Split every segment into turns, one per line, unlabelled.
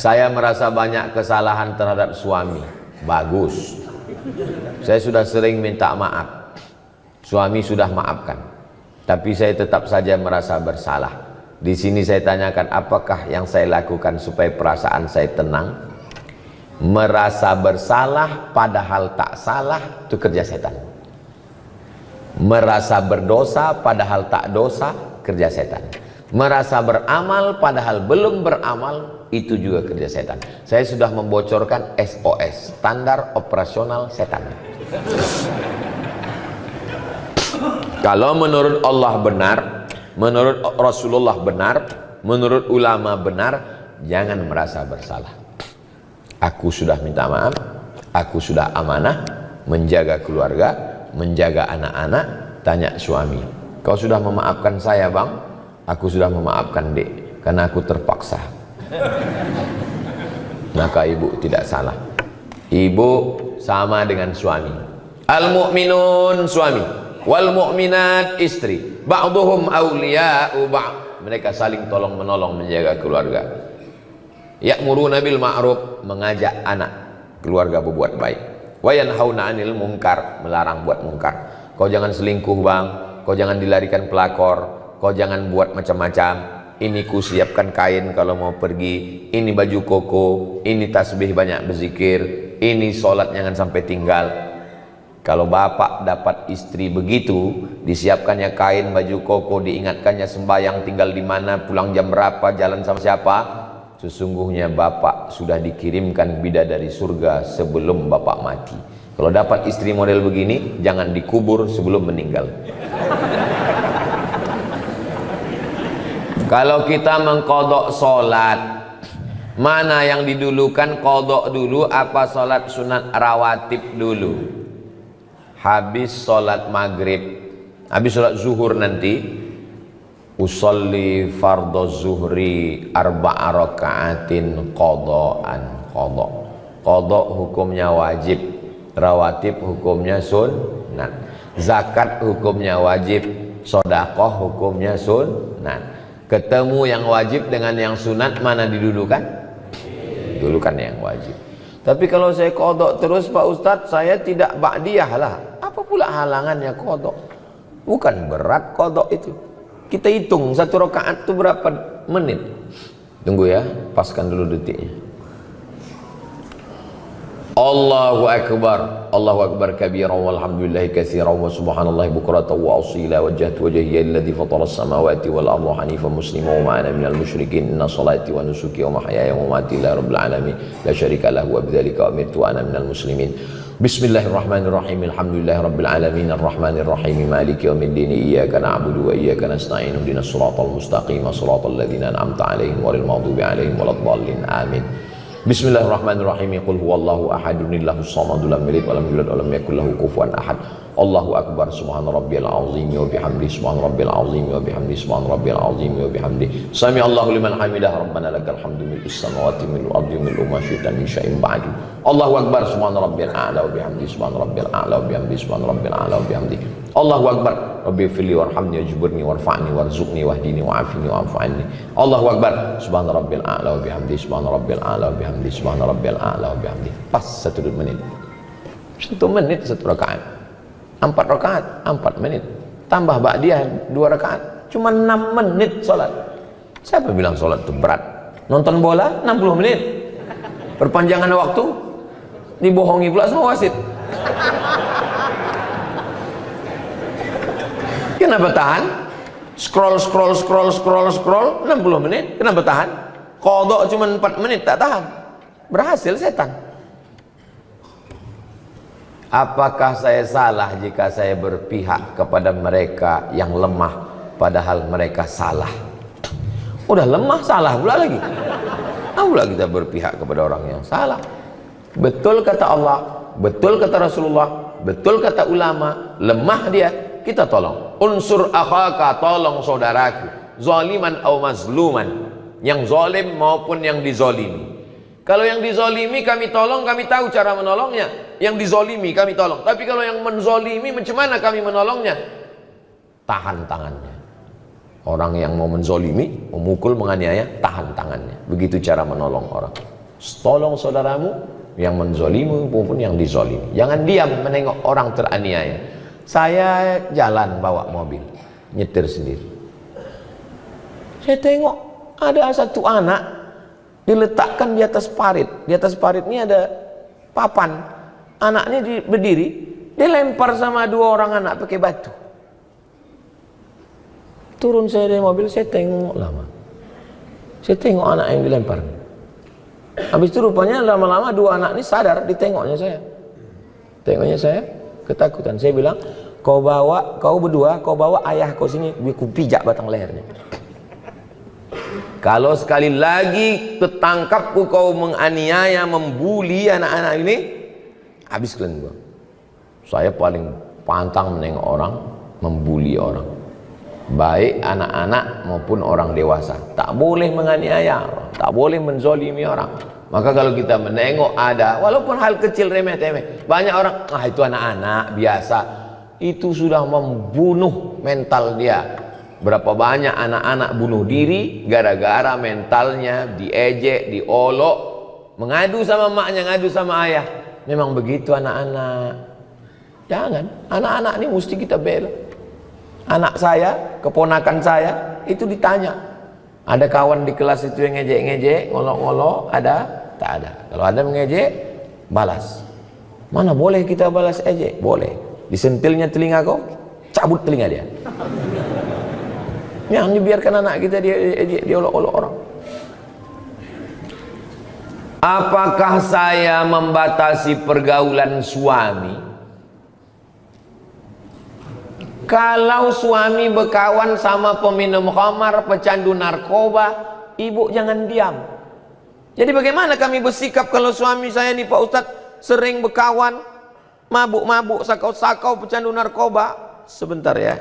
Saya merasa banyak kesalahan terhadap suami. Bagus. Saya sudah sering minta maaf. Suami sudah maafkan. Tapi saya tetap saja merasa bersalah. Di sini saya tanyakan, apakah yang saya lakukan supaya perasaan saya tenang? Merasa bersalah padahal tak salah, itu kerja setan. Merasa berdosa padahal tak dosa, kerja setan. Merasa beramal padahal belum beramal, itu juga kerja setan. Saya sudah membocorkan SOS, standar operasional setan. Kalau menurut Allah benar, menurut Rasulullah benar, menurut ulama benar, jangan merasa bersalah. Aku sudah minta maaf, aku sudah amanah, menjaga keluarga, menjaga anak-anak. Tanya suami, kau sudah memaafkan saya bang? Aku sudah memaafkan dek, karena aku terpaksa. Maka ibu tidak salah. Ibu sama dengan suami. Al-mu'minun suami, wal mu'minat istri, ba'duhum awliya'u ba'd. Mereka saling tolong menolong menjaga keluarga. Ya'muruna bil ma'ruf, mengajak anak keluarga berbuat baik. Wa yanhauna 'anil munkar, melarang buat munkar. Kau jangan selingkuh bang, kau jangan dilarikan pelakor, kau jangan buat macam-macam. Ini ku siapkan kain kalau mau pergi, ini baju koko, ini tasbih banyak berzikir, ini sholat jangan sampai tinggal. Kalau bapak dapat istri begitu, disiapkannya kain, baju koko, diingatkannya sembahyang tinggal di mana, pulang jam berapa, jalan sama siapa, sesungguhnya bapak sudah dikirimkan bidadari surga sebelum bapak mati. Kalau dapat istri model begini, jangan dikubur sebelum meninggal. Kalau kita mengqadha salat, mana yang didulukan, qadha dulu apa salat sunat rawatib dulu? Habis salat maghrib, habis salat zuhur nanti, usolli fardhu zuhri arba'a raka'atin qadhaan. Qadha hukumnya wajib, rawatib hukumnya sunnat. Zakat hukumnya wajib, sedekah hukumnya sunnat. Ketemu yang wajib dengan yang sunat, mana didudukan? Dulukan yang wajib. Tapi kalau saya qadha terus Pak Ustadz, saya tidak ba'diyah lah. Apa pula halangannya qadha? Bukan berat qadha itu. Kita hitung satu rakaat itu berapa menit. Tunggu ya, paskan dulu detiknya. Allahu akbar, Allahu akbar kabira walhamdulillahi katsiran wa subhanallahi bukratan wa asila wajjahtu wajhiya alladhi fatara as-samawati wal arda hanifan musliman wa ma ana minal musyrikin inna salati wa nusuki wa mahyaya wa mamati lillahi rabbil alamin la syarika lahu wa bidzalika umirtu wa ana minal muslimin. Bismillahirrahmanirrahim. Alhamdulillahi rabbil alamin arrahmanir rahim maliki yaumiddin iyyaka na'budu wa iyyaka nasta'in ihdinas siratal mustaqim siratal ladzina an'amta 'alaihim ghairil maghdubi 'alaihim waladdallin amin. Bismillahirrahmanirrahim. Qul huwallahu ahadun illahus samad lam yalid wa lam yulad wa lam yakul lahu kufuwan ahad. Allahu akbar subhana rabbiyal azim wa bihamdi subhana rabbil azim wa bihamdi subhana rabbil azim wa bihamdi sami Allahu liman hamidah rabbana lakal hamdu mil'us samawati mil'ul ardi mil'u ma syi'ta min syai'in ba'du. Allahu akbar subhana rabbil a'la wa bihamdi subhana rabbil a'la wa bihamdi subhana rabbil a'la wa bihamdi. Allahu akbar rabbi fili warhamni wajburni warfa'ni warzuqni wahdini wa'afini wa'fu anni. Allahu akbar subhana rabbil a'la wa bihamdi subhana rabbil a'la wa bihamdi subhana rabbil a'la wa bihamdi. Pas 1 menit. 1 menit 1 rakaat. 4 rakaat 4 menit. Tambah ba'diyah 2 rakaat, cuma 6 menit salat. Siapa bilang salat itu berat? Nonton bola 60 menit. Perpanjangan waktu dibohongi pula sama wasit. Kenapa tahan? Scroll 60 menit. Kenapa tahan? Qadha cuma 4 menit tak tahan. Berhasil setan. Apakah saya salah jika saya berpihak kepada mereka yang lemah padahal mereka salah? Udah lemah salah pula lagi. Pula kita berpihak kepada orang yang salah. Betul kata Allah, betul kata Rasulullah, betul kata ulama, lemah dia, kita tolong. Unsur akhaka, tolong saudaraku, zaliman au mazluman, yang zalim maupun yang dizalimi. Kalau yang dizalimi kami tolong, kami tahu cara menolongnya. Yang dizalimi kami tolong. Tapi kalau yang menzalimi, macam mana kami menolongnya? Tahan tangannya. Orang yang mau menzolimi, memukul, menganiaya, tahan tangannya. Begitu cara menolong orang. Tolong saudaramu yang menzolimi maupun yang dizolimi. Jangan diam menengok orang teraniaya. Saya jalan bawa mobil, nyetir sendiri. Saya tengok ada satu anak diletakkan di atas parit. Di atas parit ini ada papan. Anaknya berdiri, dilempar sama dua orang anak pakai batu. Turun saya dari mobil, saya tengok lama. Saya tengok anak yang dilempar. Habis itu rupanya lama-lama dua anak ini sadar, ditengoknya saya. Tengoknya saya, ketakutan. Saya bilang, kau berdua bawa ayah kau sini, aku pijak batang lehernya. Kalau sekali lagi ketangkapku kau menganiaya, membuli anak-anak ini, habis kalian gua. Saya paling pantang menengok orang, membuli orang. Baik anak-anak maupun orang dewasa. Tak boleh menganiaya orang, tak boleh menzolimi orang. Maka kalau kita menengok ada, walaupun hal kecil remeh-temeh, banyak orang, itu anak-anak biasa. Itu sudah membunuh mental dia. Berapa banyak anak-anak bunuh diri gara-gara mentalnya diejek, diolok, mengadu sama maknya, ngadu sama ayah. Memang begitu anak-anak. Jangan, anak-anak ini mesti kita bela. Anak saya, keponakan saya, itu ditanya. Ada kawan di kelas itu yang ngejek-ngejek, ngolok-ngolok, ada? Tak ada. Kalau ada mengejek, balas. Mana boleh kita balas ejek? Boleh. Disentilnya telinga kau, cabut telinga dia. Yang dibiarkan anak kita diolok-olok orang. Apakah saya membatasi pergaulan suami? Kalau suami berkawan sama peminum khamar, pecandu narkoba, ibu jangan diam. Jadi bagaimana kami bersikap kalau suami saya nih Pak Ustadz sering berkawan, mabuk-mabuk, sakau-sakau, pecandu narkoba? Sebentar ya.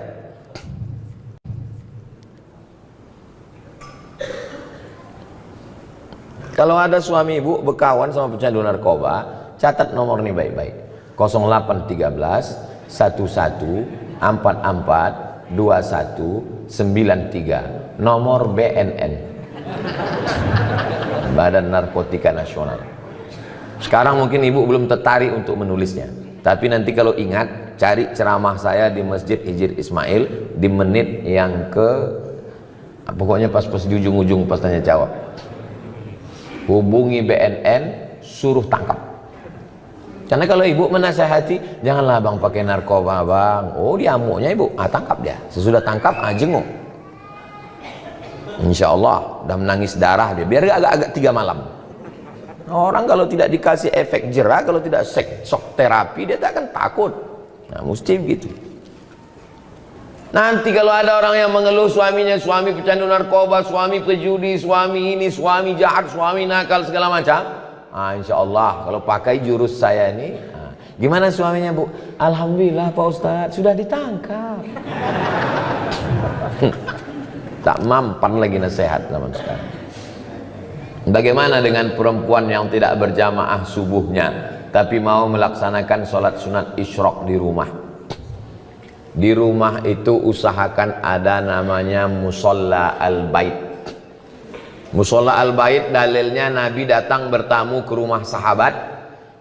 Kalau ada suami ibu berkawan sama pecandu narkoba, catat nomor ini baik-baik. 0813 11 44 21 93, nomor BNN, Badan Narkotika Nasional. Sekarang mungkin ibu belum tertarik untuk menulisnya, tapi nanti kalau ingat, cari ceramah saya di Masjid Hijir Ismail di menit yang pokoknya pas di ujung-ujung pas tanya jawab. Hubungi BNN, suruh tangkap. Karena kalau ibu menasehati, janganlah bang pakai narkoba bang. Oh dia amuknya ibu, tangkap dia. Sesudah tangkap, jenguk. Insya Allah, udah menangis darah dia. Biar agak-agak 3 malam. Orang kalau tidak dikasih efek jerah, kalau tidak shock terapi, dia tak akan takut. Nah mesti begitu. Nanti kalau ada orang yang mengeluh suaminya, suami pecandu narkoba, suami pejudi, suami ini, suami jahat, suami nakal, segala macam. Insya Allah kalau pakai jurus saya ini, gimana suaminya bu? Alhamdulillah Pak Ustadz sudah ditangkap. Tak mampan lagi nasihat zaman sekarang. Bagaimana dengan perempuan yang tidak berjamaah subuhnya tapi mau melaksanakan sholat sunat isyraq di rumah? Di rumah itu usahakan ada namanya musolla al-bait. Musolla al-bait dalilnya Nabi datang bertamu ke rumah sahabat.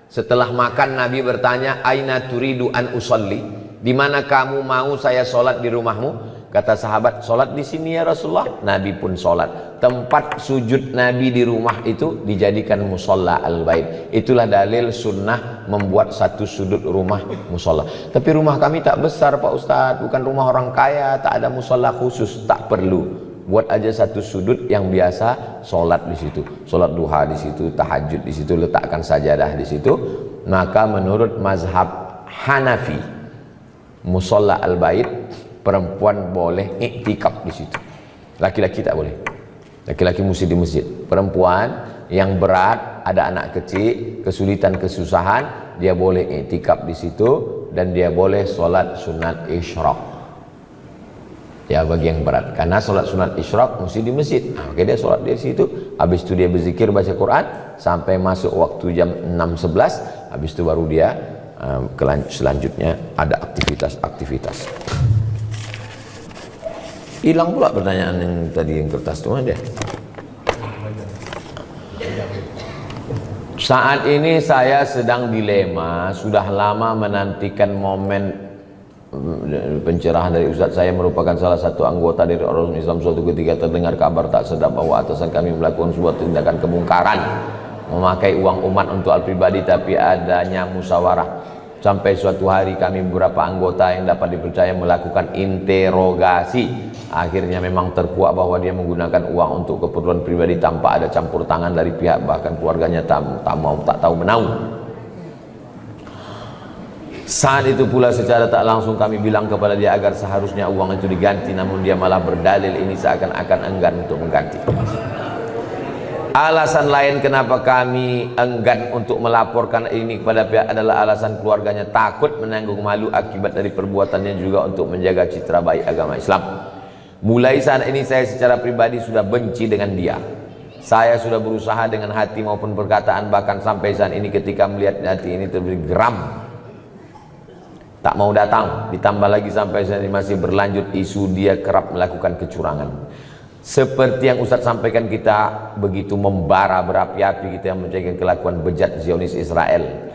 Setelah makan Nabi bertanya, aina turidu an usolli? Di mana kamu mau saya sholat di rumahmu? Kata sahabat, sholat di sini ya Rasulullah. Nabi pun sholat. Tempat sujud Nabi di rumah itu dijadikan musolla al-bait. Itulah dalil sunnah membuat satu sudut rumah musolla. Tapi rumah kami tak besar Pak Ustadz, bukan rumah orang kaya, tak ada musolla khusus. Tak perlu. Buat aja satu sudut yang biasa sholat di situ, sholat duha di situ, tahajud di situ, letakkan sajadah di situ. Maka menurut mazhab Hanafi, musolla al-bait perempuan boleh iktikaf di situ. Laki-laki tak boleh. Laki-laki mesti di masjid. Perempuan yang berat, ada anak kecil, kesulitan, kesusahan, dia boleh iktikaf di situ dan dia boleh sholat sunat isyraq. Ya bagi yang berat, karena sholat sunat isyraq mesti di masjid. Oke dia sholat di situ, habis itu dia berzikir baca Quran sampai masuk waktu jam 6.11, habis itu baru dia selanjutnya ada aktivitas-aktivitas. Hilang pula pertanyaan yang tadi, yang kertas itu ada. Saat ini saya sedang dilema, sudah lama menantikan momen pencerahan dari Ustadz. Saya merupakan salah satu anggota dari orang Islam. Suatu ketika terdengar kabar tak sedap bahwa atasan kami melakukan sebuah tindakan kemungkaran, memakai uang umat untuk hal pribadi, tapi adanya musyawarah. Sampai suatu hari kami beberapa anggota yang dapat dipercaya melakukan interogasi. Akhirnya memang terkuak bahwa dia menggunakan uang untuk keperluan pribadi tanpa ada campur tangan dari pihak bahkan keluarganya tak tahu menahu. Saat itu pula secara tak langsung kami bilang kepada dia agar seharusnya uang itu diganti, namun dia malah berdalil ini seakan-akan enggan untuk mengganti. Alasan lain kenapa kami enggan untuk melaporkan ini kepada pihak adalah alasan keluarganya takut menanggung malu akibat dari perbuatannya, juga untuk menjaga citra baik agama Islam. Mulai saat ini saya secara pribadi sudah benci dengan dia. Saya sudah berusaha dengan hati maupun perkataan, bahkan sampai saat ini ketika melihat hati ini terberi geram, tak mau datang. Ditambah lagi sampai saat ini masih berlanjut isu dia kerap melakukan kecurangan. Seperti yang Ustadz sampaikan, kita begitu membara berapi-api kita yang mencegah kelakuan bejat Zionis Israel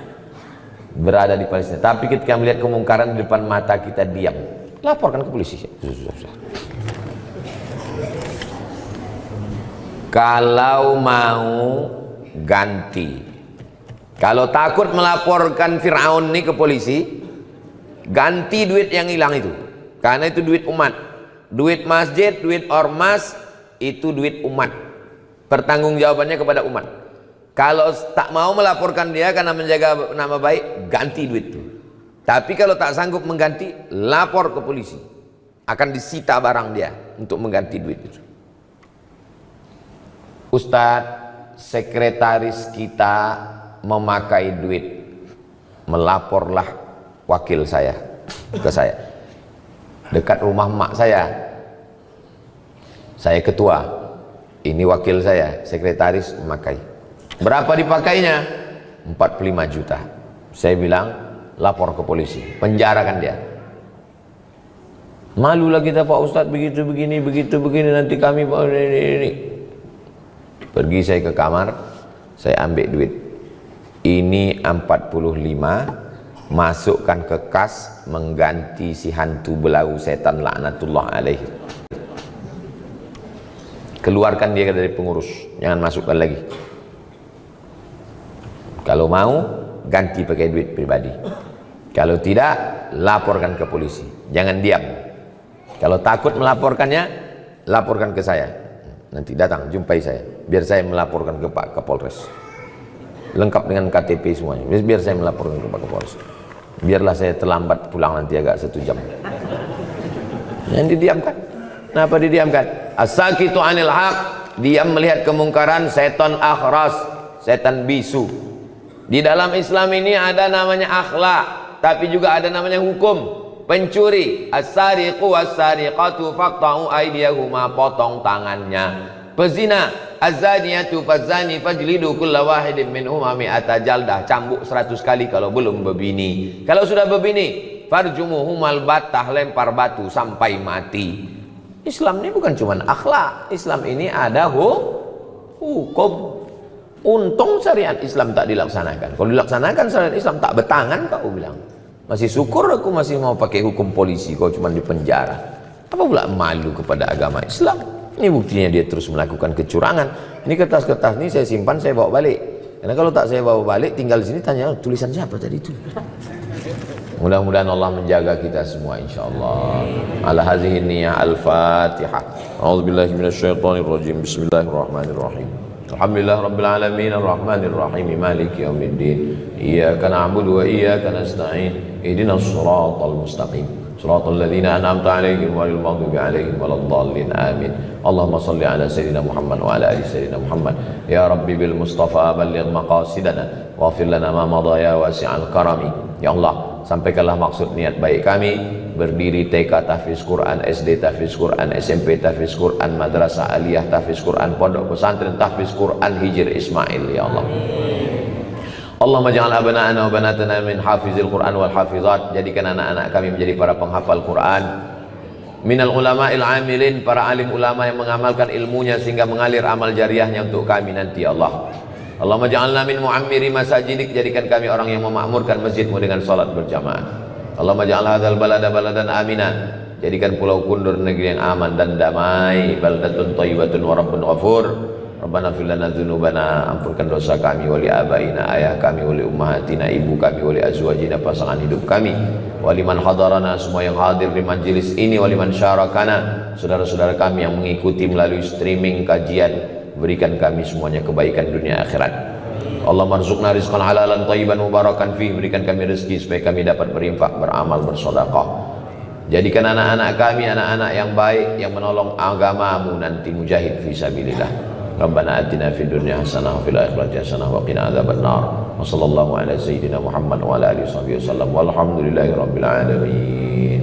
berada di Palestina. Tapi ketika melihat kemungkaran di depan mata kita diam. Laporkan ke polisi. Kalau mau ganti, kalau takut melaporkan Fir'aun ini ke polisi, ganti duit yang hilang itu, karena itu duit umat. Duit masjid, duit ormas, itu duit umat. Pertanggungjawabannya kepada umat. Kalau tak mau melaporkan dia karena menjaga nama baik, ganti duit itu. Tapi kalau tak sanggup mengganti, lapor ke polisi. Akan disita barang dia untuk mengganti duit itu. Ustadz, sekretaris kita memakai duit. Melaporlah wakil saya ke saya. Dekat rumah mak saya ketua, ini wakil saya, sekretaris memakai. Berapa dipakainya? 45 juta. Saya bilang, lapor ke polisi, penjarakan dia. Malulah kita Pak Ustadz, begitu begini, nanti kami ini. Pergi saya ke kamar, saya ambil duit. Ini 45, masukkan ke kas, mengganti si hantu belau setan laknatullah alaihi. Keluarkan dia dari pengurus, jangan masukkan lagi. Kalau mau, ganti pakai duit pribadi. Kalau tidak, laporkan ke polisi. Jangan diam. Kalau takut melaporkannya, laporkan ke saya. Nanti datang, jumpai saya. Biar saya melaporkan ke Pak Kapolres. Lengkap dengan KTP semuanya. Biar saya melaporkan ke Pak Kapolres. Biarlah saya terlambat pulang nanti agak 1 jam. Yang didiamkan. Kenapa didiamkan? As-sakitu anil haq, diam melihat kemungkaran, setan akhras, setan bisu. Di dalam Islam ini ada namanya akhlak, tapi juga ada namanya hukum. Pencuri, as-sariqu was-sariqatu faqta'u aydiyahuma, potong tangannya. Pezina, az-zaniyatu faz-zani fajlidu kulla wahidin minhuma mi'ata jaldah, cambuk 100 kali kalau belum berbini. Kalau sudah berbini, farjumuhumal battah, lempar batu sampai mati. Islam ini bukan cuma akhlak, Islam ini ada hukum. Untung syariat Islam tak dilaksanakan. Kalau dilaksanakan syariat Islam tak betangan, kau bilang. Masih syukur aku masih mau pakai hukum polisi, kau cuma di penjara. Apa pula malu kepada agama Islam? Ini buktinya dia terus melakukan kecurangan. Ini kertas-kertas ini saya simpan, saya bawa balik. Karena kalau tak saya bawa balik, tinggal di sini tanya, tulisan siapa tadi itu? Mudah-mudahan Allah menjaga kita semua insyaallah. Ala hadhihi niyyah al-Fatihah. A'udzubillahi minasyaitonirrajim. Bismillahirrahmanirrahim. Alhamdulillah rabbil alamin arrahmanir rahim maliki yaumiddin. Iyyaka na'budu wa iyyaka nasta'in. Ihdinas shiratal mustaqim. Shiratal ladzina an'amta 'alaihim ghairil maghdubi 'alaihim waladdallin. Amin. Allahumma shalli ala sayyidina Muhammad wa ala ali sayyidina Muhammad. Ya Rabbi bil Mustafa balligh maqasidana waghfir lana ma madha ya wasi'al karami. Ya Allah, sampaikanlah maksud niat baik kami berdiri TK tahfiz Quran, SD tahfiz Quran, SMP tahfiz Quran, Madrasah Aliyah tahfiz Quran, Pondok Pesantren tahfiz Quran Hijr Ismail. Ya Allah, Allahumma ja'al abna'ana wa banatana min hafizil Quran wal hafizat. Jadikan anak-anak kami menjadi para penghafal Quran minal ulama'il amilin, para alim ulama yang mengamalkan ilmunya sehingga mengalir amal jariahnya untuk kami nanti ya Allah. Allahumma ja'alna min mu'ammiri masajidik, jadikan kami orang yang memakmurkan masjidmu dengan salat berjamaah. Allahumma ja'al hadzal balada baladan amina, jadikan Pulau Kundur negeri yang aman dan damai. Baldatun thayyibatun wa rabbun ghafur. Rabbana fir lana dzunubana, ampunkan dosa kami, wali abaina, ayah kami, wali ummahatina, ibu kami, wali azwajina, pasangan hidup kami, waliman hadarana, semua yang hadir di majelis ini, waliman syarakana, saudara-saudara kami yang mengikuti melalui streaming kajian, berikan kami semuanya kebaikan dunia akhirat. Allah marzuqna rizqan halalan thayyiban mubarakan fih, berikan kami rezeki supaya kami dapat berinfak, beramal, bersedekah. Jadikan anak-anak kami anak-anak yang baik, yang menolong agamamu nanti, mujahid fi sabilillah. Rabbana atina fid dunya hasanah wa fil akhirati hasanah wa qina adzabannar. Wa sallallahu ala sayyidina Muhammad wa ala alihi wasallam. Walhamdulillahi rabbil alamin.